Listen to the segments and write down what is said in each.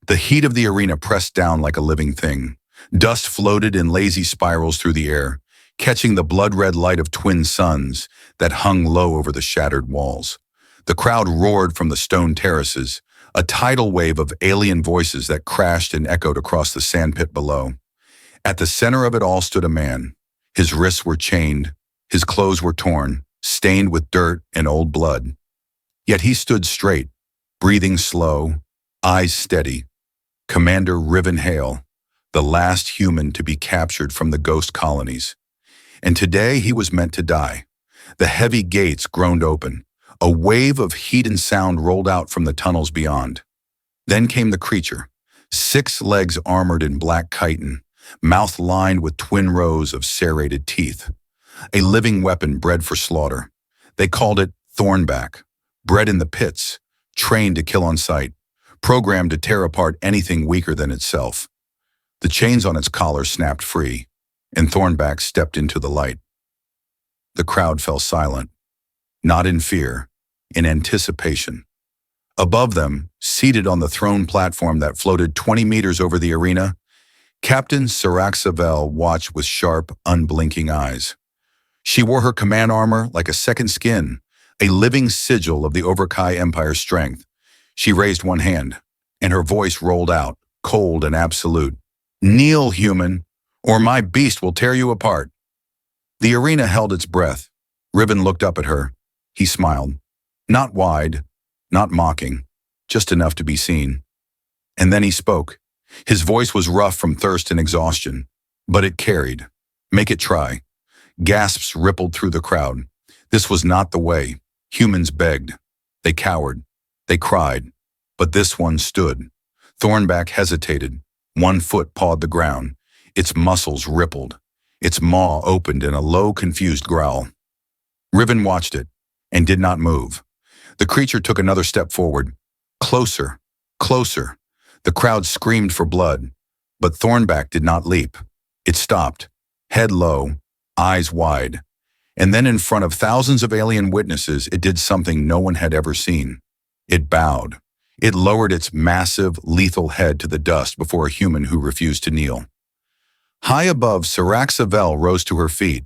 The heat of the arena pressed down like a living thing. Dust floated in lazy spirals through the air, catching the blood-red light of twin suns that hung low over the shattered walls. The crowd roared from the stone terraces, a tidal wave of alien voices that crashed and echoed across the sandpit below. At the center of it all stood a man. His wrists were chained, his clothes were torn, stained with dirt and old blood. Yet he stood straight, breathing slow, eyes steady. Commander Riven Hale, the last human to be captured from the ghost colonies. And today he was meant to die. The heavy gates groaned open. A wave of heat and sound rolled out from the tunnels beyond. Then came the creature, 6 legs armored in black chitin, mouth lined with twin rows of serrated teeth. A living weapon bred for slaughter. They called it Thornback, bred in the pits, trained to kill on sight, programmed to tear apart anything weaker than itself. The chains on its collar snapped free, and Thornback stepped into the light. The crowd fell silent, not in fear, in anticipation. Above them, seated on the throne platform that floated 20 meters over the arena, Captain Saraxavel watched with sharp, unblinking eyes. She wore her command armor like a second skin, a living sigil of the Overkai Empire's strength. She raised one hand, and her voice rolled out, cold and absolute. "Kneel, human, or my beast will tear you apart." The arena held its breath. Riven looked up at her. He smiled. Not wide, not mocking, just enough to be seen. And then he spoke. His voice was rough from thirst and exhaustion, but it carried. "Make it try." Gasps rippled through the crowd. This was not the way. Humans begged. They cowered. They cried. But this one stood. Thornback hesitated. One foot pawed the ground. Its muscles rippled. Its maw opened in a low, confused growl. Riven watched it and did not move. The creature took another step forward. Closer, closer. The crowd screamed for blood, but Thornback did not leap. It stopped, head low, eyes wide. And then in front of thousands of alien witnesses, it did something no one had ever seen. It bowed. It lowered its massive, lethal head to the dust before a human who refused to kneel. High above, Saraxavel rose to her feet.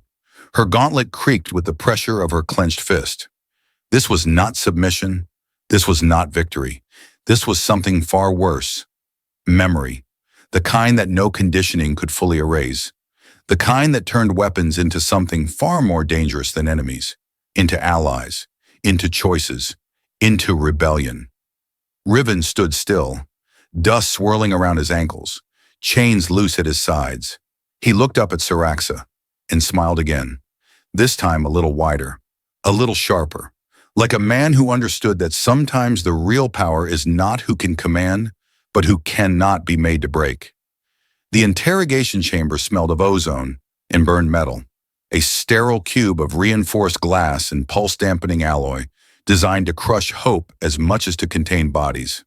Her gauntlet creaked with the pressure of her clenched fist. This was not submission. This was not victory. This was something far worse. Memory. The kind that no conditioning could fully erase. The kind that turned weapons into something far more dangerous than enemies. Into allies. Into choices. Into rebellion. Riven stood still, dust swirling around his ankles, chains loose at his sides. He looked up at Saraxa and smiled again, this time a little wider, a little sharper, like a man who understood that sometimes the real power is not who can command, but who cannot be made to break. The interrogation chamber smelled of ozone and burned metal, a sterile cube of reinforced glass and pulse-dampening alloy, designed to crush hope as much as to contain bodies.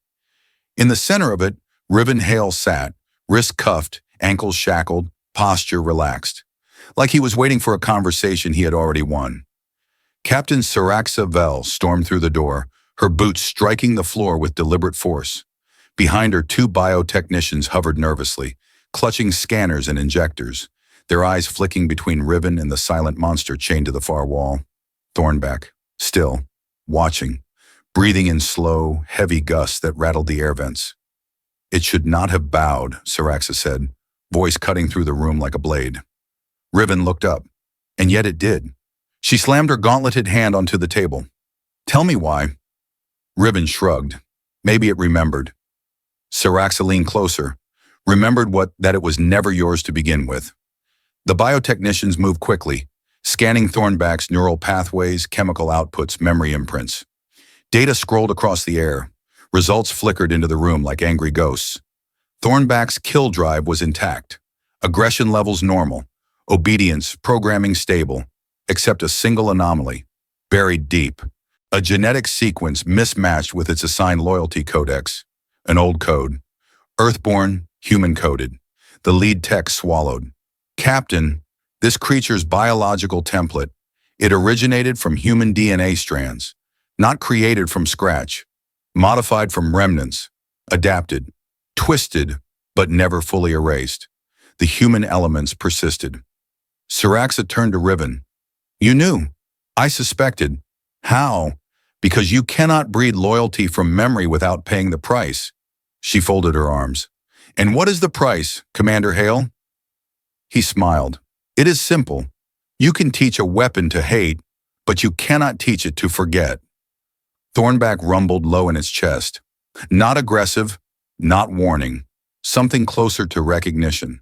In the center of it, Riven Hale sat, wrists cuffed, ankles shackled, posture relaxed, like he was waiting for a conversation he had already won. Captain Saraxavel stormed through the door, her boots striking the floor with deliberate force. Behind her, 2 biotechnicians hovered nervously, clutching scanners and injectors, their eyes flicking between Riven and the silent monster chained to the far wall. Thornback, still, watching, breathing in slow, heavy gusts that rattled the air vents. "It should not have bowed," Saraxa said, voice cutting through the room like a blade. Riven looked up, and yet it did. She slammed her gauntleted hand onto the table. "Tell me why." Riven shrugged. Maybe it remembered. Saraxa leaned closer, remembered that it was never yours to begin with. The biotechnicians moved quickly, scanning Thornback's neural pathways, chemical outputs, memory imprints. Data scrolled across the air. Results flickered into the room like angry ghosts. Thornback's kill drive was intact. Aggression levels normal. Obedience, programming stable. Except a single anomaly, buried deep. A genetic sequence mismatched with its assigned loyalty codex. An old code. Earthborn, human-coded. The lead tech swallowed. "Captain, this creature's biological template, it originated from human DNA strands, not created from scratch, modified from remnants, adapted. twisted, but never fully erased. The human elements persisted. Siraxa turned to Riven. You knew. I suspected. How? Because you cannot breed loyalty from memory without paying the price. She folded her arms. And what is the price, Commander Hale? He smiled. It is simple. You can teach a weapon to hate, but you cannot teach it to forget. Thornback rumbled low in its chest. Not aggressive, not warning, something closer to recognition.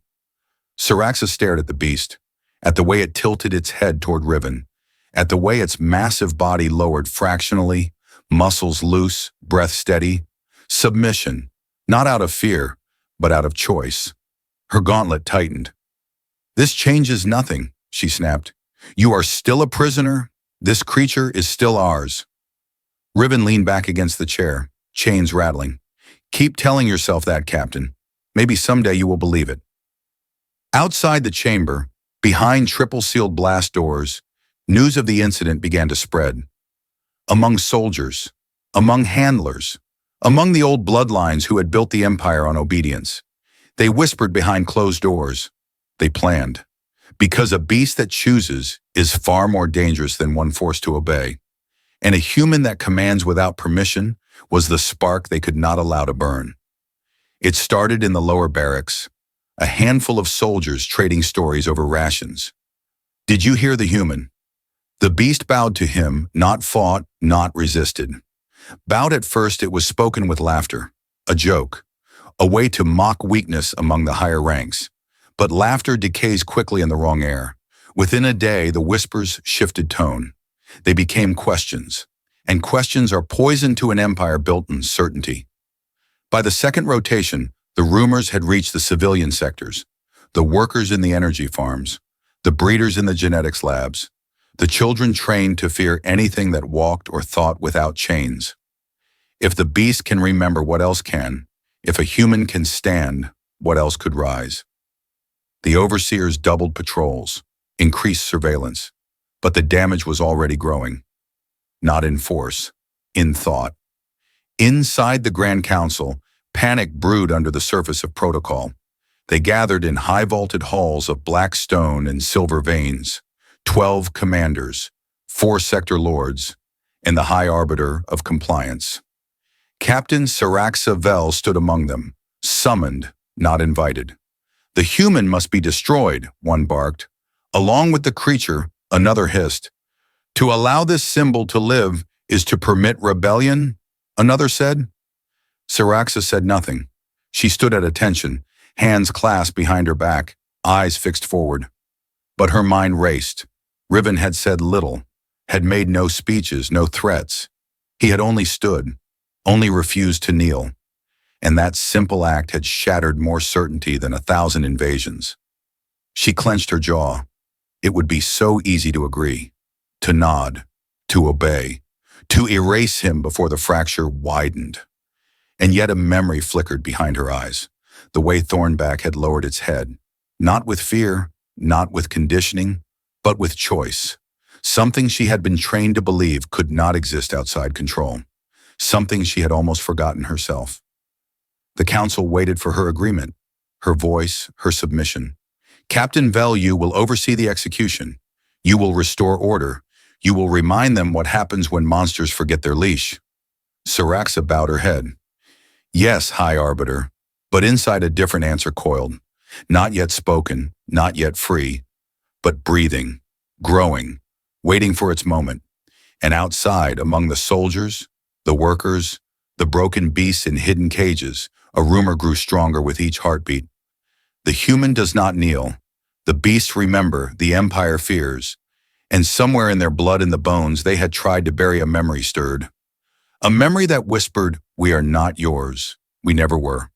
Siraxa stared at the beast, at the way it tilted its head toward Riven, at the way its massive body lowered fractionally, muscles loose, breath steady. Submission, not out of fear, but out of choice. Her gauntlet tightened. This changes nothing, she snapped. You are still a prisoner. This creature is still ours. Riven leaned back against the chair, chains rattling. Keep telling yourself that, Captain. Maybe someday you will believe it. Outside the chamber, behind triple-sealed blast doors, news of the incident began to spread. Among soldiers, among handlers, among the old bloodlines who had built the empire on obedience. They whispered behind closed doors. They planned. Because a beast that chooses is far more dangerous than one forced to obey. And a human that commands without permission was the spark they could not allow to burn. It started in the lower barracks, a handful of soldiers trading stories over rations. Did you hear the human? The beast bowed to him, not fought, not resisted. Bowed at first, it was spoken with laughter, a joke, a way to mock weakness among the higher ranks. But laughter decays quickly in the wrong air. Within a day, the whispers shifted tone. They became questions, and questions are poison to an empire built on certainty. By the second rotation, the rumors had reached the civilian sectors, the workers in the energy farms, the breeders in the genetics labs, the children trained to fear anything that walked or thought without chains. If the beast can remember, what else can? If a human can stand, what else could rise? The overseers doubled patrols, increased surveillance, but the damage was already growing. Not in force, in thought. Inside the Grand Council, panic brewed under the surface of protocol. They gathered in high-vaulted halls of black stone and silver veins, 12 commanders, 4 sector lords, and the High Arbiter of Compliance. Captain Siraxa Vel stood among them, summoned, not invited. The human must be destroyed, one barked. Along with the creature, another hissed. To allow this symbol to live is to permit rebellion, another said. Siraxa said nothing. She stood at attention, hands clasped behind her back, eyes fixed forward. But her mind raced. Riven had said little, had made no speeches, no threats. He had only stood, only refused to kneel. And that simple act had shattered more certainty than 1,000 invasions. She clenched her jaw. It would be so easy to agree, to nod, to obey, to erase him before the fracture widened. And yet a memory flickered behind her eyes, the way Thornback had lowered its head, not with fear, not with conditioning, but with choice. Something she had been trained to believe could not exist outside control. Something she had almost forgotten herself. The council waited for her agreement, her voice, her submission. Captain Vel, you will oversee the execution. You will restore order. You will remind them what happens when monsters forget their leash. Siraxa bowed her head. Yes, High Arbiter, but inside a different answer coiled. Not yet spoken, not yet free, but breathing, growing, waiting for its moment. And outside, among the soldiers, the workers, the broken beasts in hidden cages, a rumor grew stronger with each heartbeat. The human does not kneel. The beasts remember, the empire fears. And somewhere in their blood and the bones, they had tried to bury a memory stirred. A memory that whispered, we are not yours. We never were.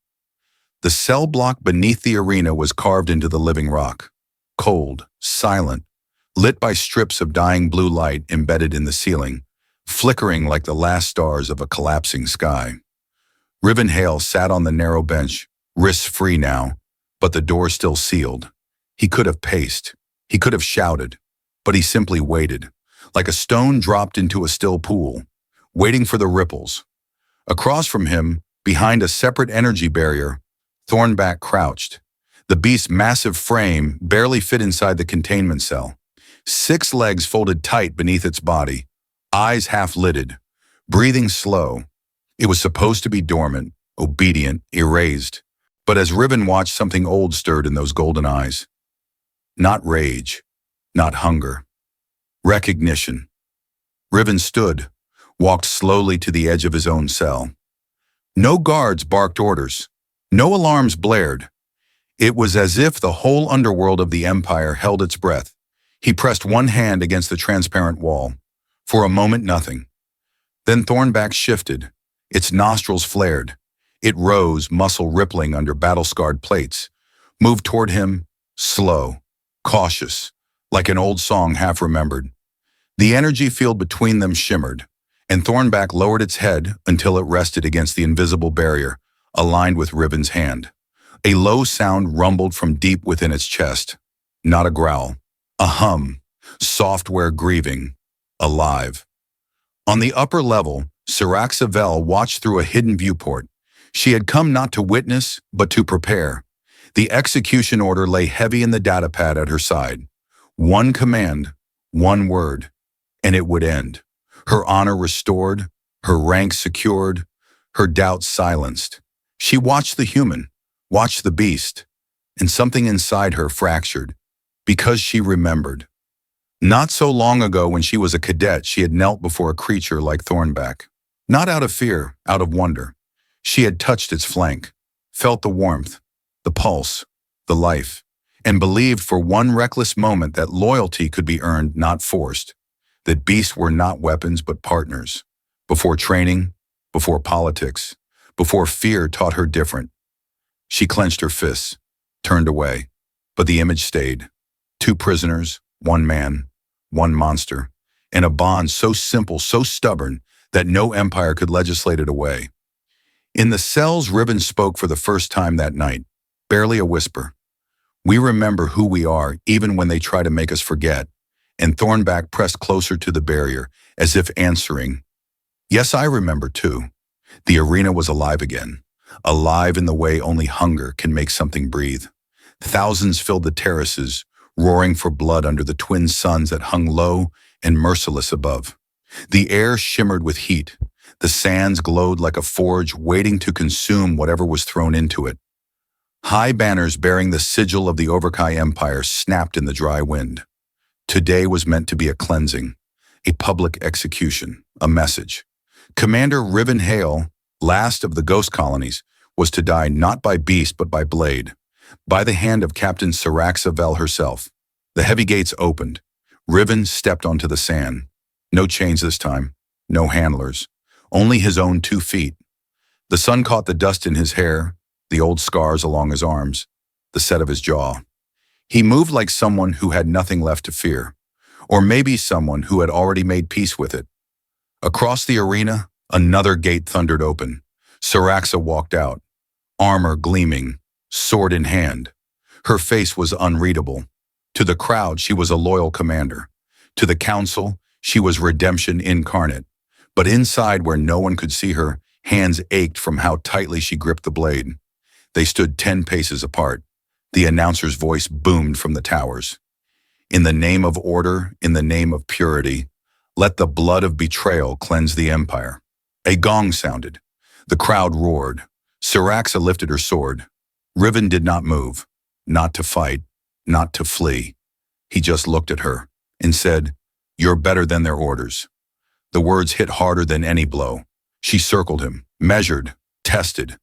The cell block beneath the arena was carved into the living rock. Cold, silent, lit by strips of dying blue light embedded in the ceiling, flickering like the last stars of a collapsing sky. Riven Hale sat on the narrow bench, wrists free now, but the door still sealed. He could have paced. He could have shouted. But he simply waited, like a stone dropped into a still pool, waiting for the ripples. Across from him, behind a separate energy barrier, Thornback crouched. The beast's massive frame barely fit inside the containment cell. 6 legs folded tight beneath its body, eyes half-lidded, breathing slow. It was supposed to be dormant, obedient, erased. But as Riven watched, something old stirred in those golden eyes. Not rage, not hunger. Recognition. Riven stood, walked slowly to the edge of his own cell. No guards barked orders. No alarms blared. It was as if the whole underworld of the Empire held its breath. He pressed one hand against the transparent wall. For a moment, nothing. Then Thornback shifted. Its nostrils flared. It rose, muscle rippling under battle-scarred plates. Moved toward him, slow, cautious, like an old song half-remembered. The energy field between them shimmered, and Thornback lowered its head until it rested against the invisible barrier, aligned with Riven's hand. A low sound rumbled from deep within its chest. Not a growl. A hum. Software grieving. Alive. On the upper level, Siraxavel watched through a hidden viewport. She had come not to witness, but to prepare. The execution order lay heavy in the datapad at her side. One command, one word, and it would end. Her honor restored, her rank secured, her doubts silenced. She watched the human, watched the beast, and something inside her fractured, because she remembered. Not so long ago, when she was a cadet, she had knelt before a creature like Thornback. Not out of fear, out of wonder. She had touched its flank, felt the warmth, the pulse, the life, and believed for one reckless moment that loyalty could be earned, not forced, that beasts were not weapons but partners. Before training, before politics, before fear taught her different. She clenched her fists, turned away, but the image stayed. 2 prisoners, 1 man, 1 monster, and a bond so simple, so stubborn, that no empire could legislate it away. In the cells, Riven spoke for the first time that night, barely a whisper. We remember who we are, even when they try to make us forget. And Thornback pressed closer to the barrier, as if answering, yes, I remember too. The arena was alive again, alive in the way only hunger can make something breathe. Thousands filled the terraces, roaring for blood under the twin suns that hung low and merciless above. The air shimmered with heat. The sands glowed like a forge waiting to consume whatever was thrown into it. High banners bearing the sigil of the Overkai Empire snapped in the dry wind. Today was meant to be a cleansing, a public execution, a message. Commander Riven Hale, last of the ghost colonies, was to die not by beast but by blade, by the hand of Captain Siraxavel herself. The heavy gates opened. Riven stepped onto the sand. No chains this time, no handlers, only his own 2 feet. The sun caught the dust in his hair, the old scars along his arms, the set of his jaw. He moved like someone who had nothing left to fear, or maybe someone who had already made peace with it. Across the arena, another gate thundered open. Siraxa walked out, armor gleaming, sword in hand. Her face was unreadable. To the crowd, she was a loyal commander. To the council, she was redemption incarnate. But inside, where no one could see her, hands ached from how tightly she gripped the blade. They stood 10 paces apart. The announcer's voice boomed from the towers. In the name of order, in the name of purity, let the blood of betrayal cleanse the empire. A gong sounded. The crowd roared. Siraxa lifted her sword. Riven did not move, not to fight, not to flee. He just looked at her and said, "You're better than their orders." The words hit harder than any blow. She circled him, measured, tested.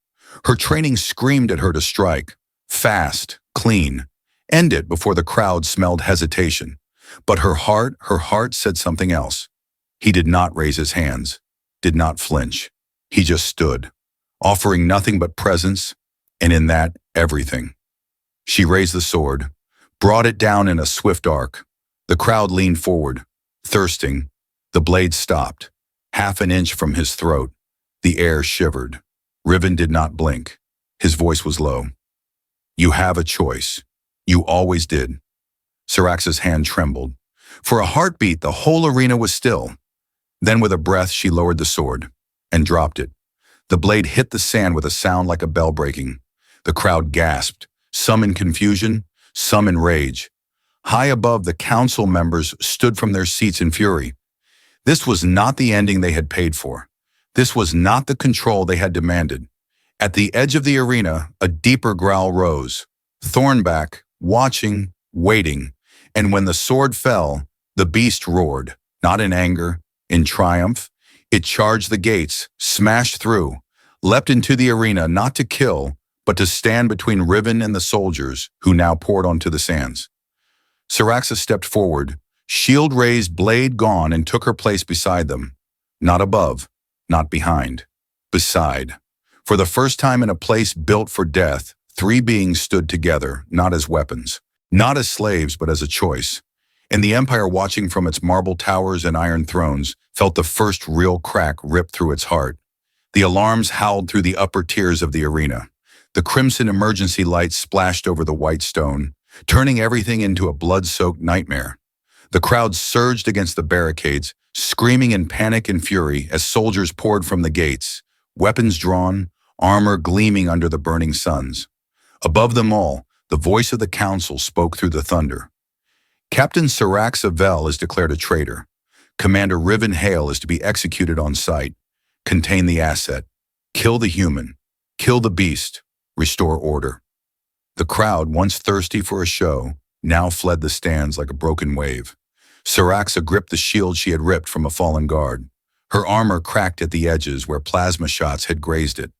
Her training screamed at her to strike. Fast, clean. End it before the crowd smelled hesitation. But her heart said something else. He did not raise his hands, did not flinch. He just stood, offering nothing but presence, and in that, everything. She raised the sword, brought it down in a swift arc. The crowd leaned forward, thirsting. The blade stopped, half an inch from his throat. The air shivered. Riven did not blink. His voice was low. "You have a choice. You always did." Siraxa's hand trembled. For a heartbeat, the whole arena was still. Then with a breath, she lowered the sword and dropped it. The blade hit the sand with a sound like a bell breaking. The crowd gasped, some in confusion, some in rage. High above, the council members stood from their seats in fury. This was not the ending they had paid for. This was not the control they had demanded. At the edge of the arena, a deeper growl rose. Thornback, watching, waiting, and when the sword fell, the beast roared, not in anger, in triumph. It charged the gates, smashed through, leapt into the arena not to kill, but to stand between Riven and the soldiers who now poured onto the sands. Syraxa stepped forward, shield raised, blade gone, and took her place beside them. Not above, not behind, beside. For the first time in a place built for death, three beings stood together, not as weapons, not as slaves, but as a choice. And the Empire, watching from its marble towers and iron thrones, felt the first real crack rip through its heart. The alarms howled through the upper tiers of the arena. The crimson emergency lights splashed over the white stone, turning everything into a blood-soaked nightmare. The crowd surged against the barricades, screaming in panic and fury as soldiers poured from the gates, weapons drawn, armor gleaming under the burning suns. Above them all, the voice of the council spoke through the thunder. Captain Syraxa Vel is declared a traitor. Commander Riven Hale is to be executed on sight. Contain the asset. Kill the human. Kill the beast. Restore order. The crowd, once thirsty for a show, now fled the stands like a broken wave. Syraxa gripped the shield she had ripped from a fallen guard. Her armor cracked at the edges where plasma shots had grazed it.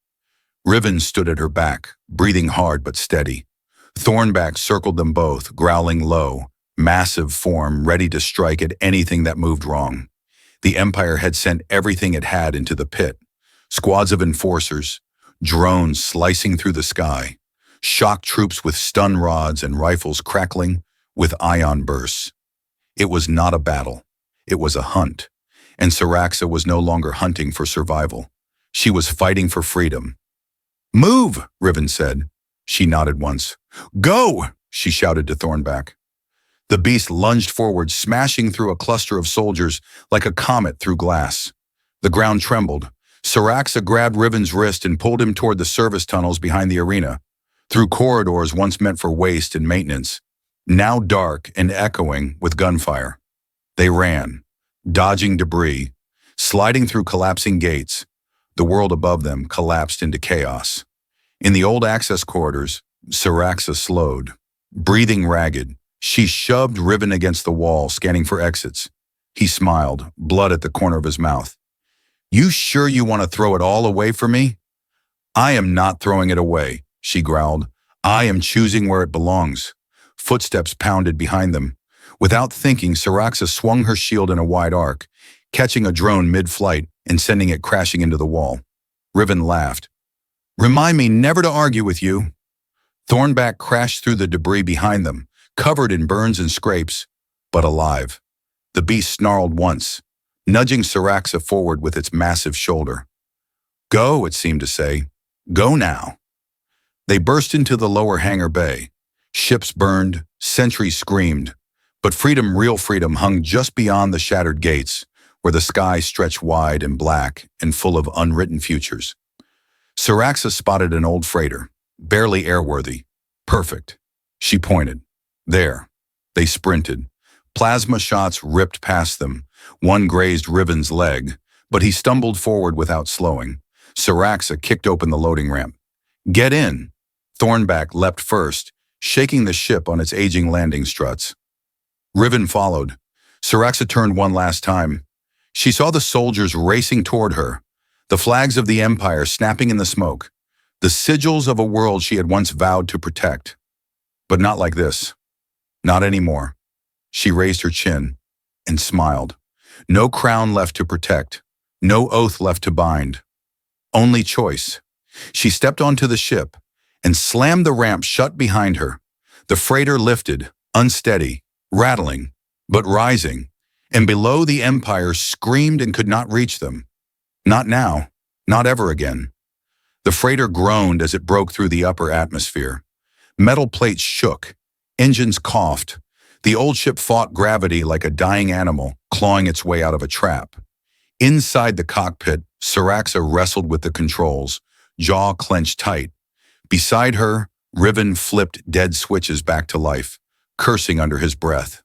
Riven stood at her back, breathing hard but steady. Thornback circled them both, growling low, massive form ready to strike at anything that moved wrong. The Empire had sent everything it had into the pit. Squads of enforcers, drones slicing through the sky, shock troops with stun rods and rifles crackling with ion bursts. It was not a battle. It was a hunt. And Syraxa was no longer hunting for survival. She was fighting for freedom. "Move," Riven said. She nodded once. "Go," she shouted to Thornback. The beast lunged forward, smashing through a cluster of soldiers like a comet through glass. The ground trembled. Syraxa grabbed Riven's wrist and pulled him toward the service tunnels behind the arena, through corridors once meant for waste and maintenance, now dark and echoing with gunfire. They ran, dodging debris, sliding through collapsing gates. The world above them collapsed into chaos. In the old access corridors, Syraxa slowed. Breathing ragged, she shoved Riven against the wall, scanning for exits. He smiled, blood at the corner of his mouth. "You sure you want to throw it all away for me?" "I am not throwing it away," she growled. "I am choosing where it belongs." Footsteps pounded behind them. Without thinking, Syraxa swung her shield in a wide arc, catching a drone mid-flight and sending it crashing into the wall. Riven laughed. "Remind me never to argue with you." Thornback crashed through the debris behind them, covered in burns and scrapes, but alive. The beast snarled once, nudging Syraxa forward with its massive shoulder. "Go," it seemed to say. "Go now." They burst into the lower hangar bay. Ships burned, sentries screamed, but freedom, real freedom, hung just beyond the shattered gates, where the sky stretched wide and black and full of unwritten futures. Syraxa spotted an old freighter, barely airworthy. Perfect. She pointed. There. They sprinted. Plasma shots ripped past them. One grazed Riven's leg, but he stumbled forward without slowing. Syraxa kicked open the loading ramp. "Get in." Thornback leapt first, shaking the ship on its aging landing struts. Riven followed. Syraxa turned one last time. She saw the soldiers racing toward her, the flags of the Empire snapping in the smoke, the sigils of a world she had once vowed to protect. But not like this. Not anymore. She raised her chin and smiled. No crown left to protect, no oath left to bind. Only choice. She stepped onto the ship and slammed the ramp shut behind her. The freighter lifted, unsteady, rattling, but rising, and below the Empire screamed and could not reach them. Not now, not ever again. The freighter groaned as it broke through the upper atmosphere. Metal plates shook, engines coughed. The old ship fought gravity like a dying animal, clawing its way out of a trap. Inside the cockpit, Syraxa wrestled with the controls, jaw clenched tight. Beside her, Riven flipped dead switches back to life, cursing under his breath.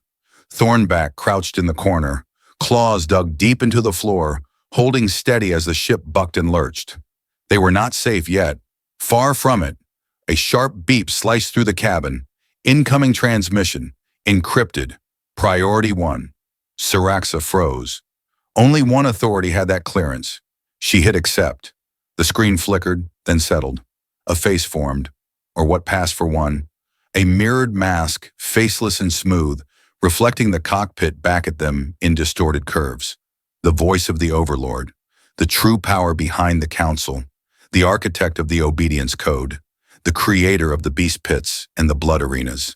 Thornback crouched in the corner, claws dug deep into the floor, holding steady as the ship bucked and lurched. They were not safe yet. Far from it. A sharp beep sliced through the cabin. Incoming transmission. Encrypted. Priority 1. Siraxa froze. Only one authority had that clearance. She hit accept. The screen flickered, then settled. A face formed, or what passed for one. A mirrored mask, faceless and smooth, reflecting the cockpit back at them in distorted curves. The voice of the Overlord, the true power behind the Council, the architect of the Obedience Code, the creator of the Beast Pits and the Blood Arenas,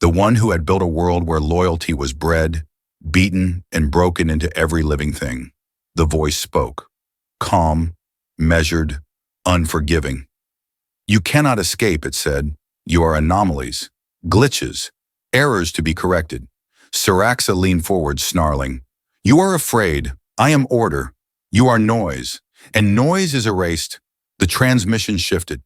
the one who had built a world where loyalty was bred, beaten, and broken into every living thing. The voice spoke, calm, measured, unforgiving. You cannot escape, it said. You are anomalies, glitches, errors to be corrected. Siraxa leaned forward, snarling. You are afraid. I am order. You are noise. And noise is erased. The transmission shifted.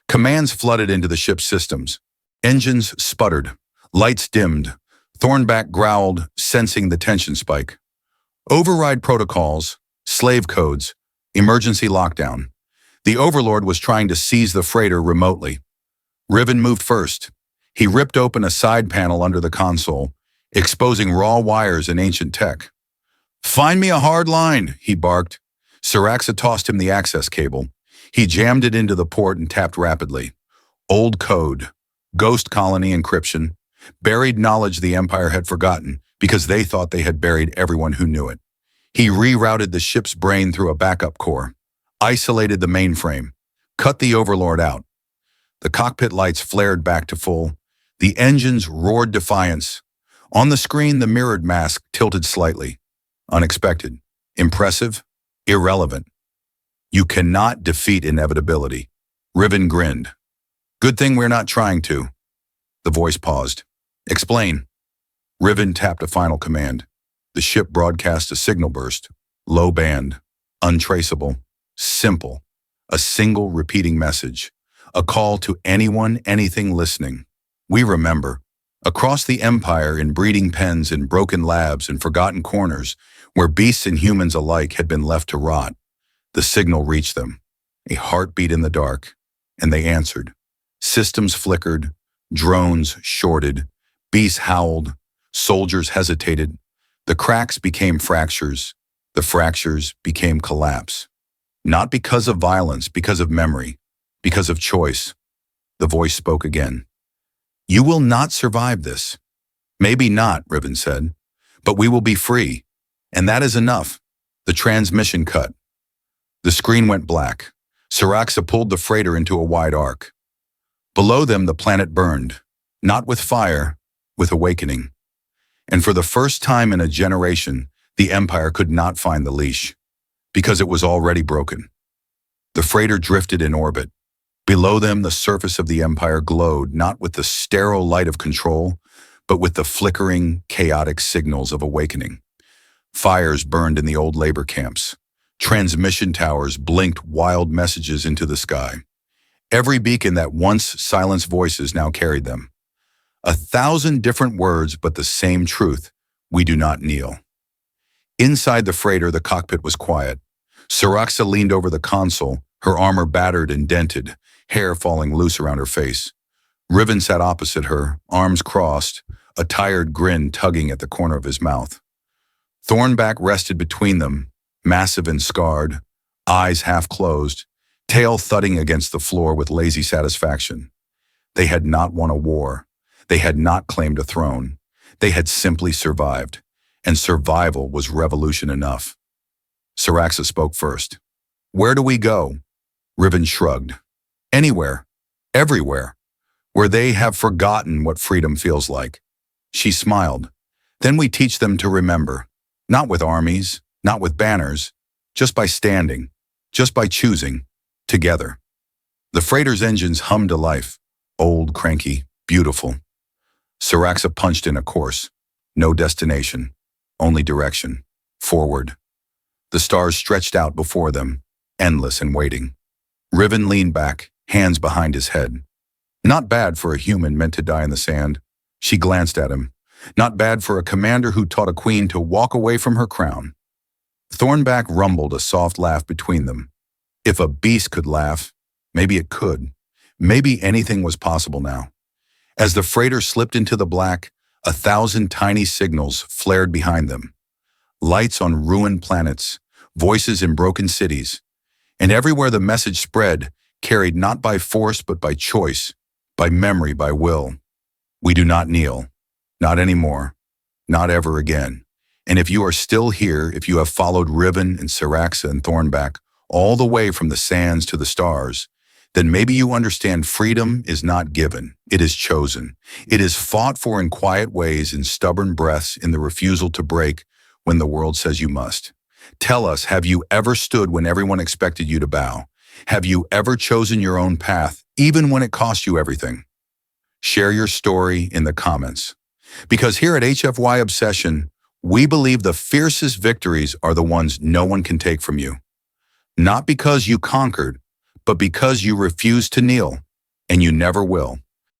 Commands flooded into the ship's systems. Engines sputtered. Lights dimmed. Thornback growled, sensing the tension spike. Override protocols, slave codes, emergency lockdown. The Overlord was trying to seize the freighter remotely. Riven moved first. He ripped open a side panel under the console, exposing raw wires and ancient tech. Find me a hard line, he barked. Siraxa tossed him the access cable. He jammed it into the port and tapped rapidly. Old code, ghost colony encryption, buried knowledge the Empire had forgotten because they thought they had buried everyone who knew it. He rerouted the ship's brain through a backup core, isolated the mainframe, cut the Overlord out. The cockpit lights flared back to full. The engines roared defiance. On the screen, the mirrored mask tilted slightly. Unexpected, impressive, irrelevant. You cannot defeat inevitability. Riven grinned. Good thing we're not trying to. The voice paused. Explain. Riven tapped a final command. The ship broadcast a signal burst. Low band, untraceable, simple. A single repeating message. A call to anyone, anything listening. We remember. Across the Empire, in breeding pens, in broken labs, and forgotten corners, where beasts and humans alike had been left to rot, the signal reached them. A heartbeat in the dark. And they answered. Systems flickered. Drones shorted. Beasts howled. Soldiers hesitated. The cracks became fractures. The fractures became collapse. Not because of violence, because of memory, because of choice. The voice spoke again. You will not survive this. Maybe not, Riven said, but we will be free. And that is enough. The transmission cut. The screen went black. Siraxa pulled the freighter into a wide arc. Below them, the planet burned, not with fire, with awakening. And for the first time in a generation, the Empire could not find the leash, because it was already broken. The freighter drifted in orbit. Below them, the surface of the Empire glowed, not with the sterile light of control, but with the flickering, chaotic signals of awakening. Fires burned in the old labor camps. Transmission towers blinked wild messages into the sky. Every beacon that once silenced voices now carried them. 1,000 different words, but the same truth. We do not kneel. Inside the freighter, the cockpit was quiet. Siraxa leaned over the console, her armor battered and dented, hair falling loose around her face. Riven sat opposite her, arms crossed, a tired grin tugging at the corner of his mouth. Thornback rested between them, massive and scarred, eyes half closed, tail thudding against the floor with lazy satisfaction. They had not won a war. They had not claimed a throne. They had simply survived, and survival was revolution enough. Siraxa spoke first. Where do we go? Riven shrugged. Anywhere, everywhere, where they have forgotten what freedom feels like. She smiled. Then we teach them to remember, not with armies, not with banners, just by standing, just by choosing, together. The freighter's engines hummed to life, old, cranky, beautiful. Siraxa punched in a course. No destination, only direction, forward. The stars stretched out before them, endless and waiting. Riven leaned back, hands behind his head. Not bad for a human meant to die in the sand. She glanced at him. Not bad for a commander who taught a queen to walk away from her crown. Thornback rumbled a soft laugh between them. If a beast could laugh, maybe it could. Maybe anything was possible now. As the freighter slipped into the black, 1,000 tiny signals flared behind them. Lights on ruined planets, voices in broken cities, and everywhere the message spread, carried not by force but by choice, by memory, by will. We do not kneel. Not anymore. Not ever again. And if you are still here, if you have followed Riven and Syraxa and Thornback all the way from the sands to the stars, then maybe you understand freedom is not given, it is chosen. It is fought for in quiet ways, in stubborn breaths, in the refusal to break when the world says you must. Tell us, have you ever stood when everyone expected you to bow? Have you ever chosen your own path, even when it cost you everything? Share your story in the comments. Because here at HFY Obsession, we believe the fiercest victories are the ones no one can take from you. Not because you conquered, but because you refused to kneel, and you never will.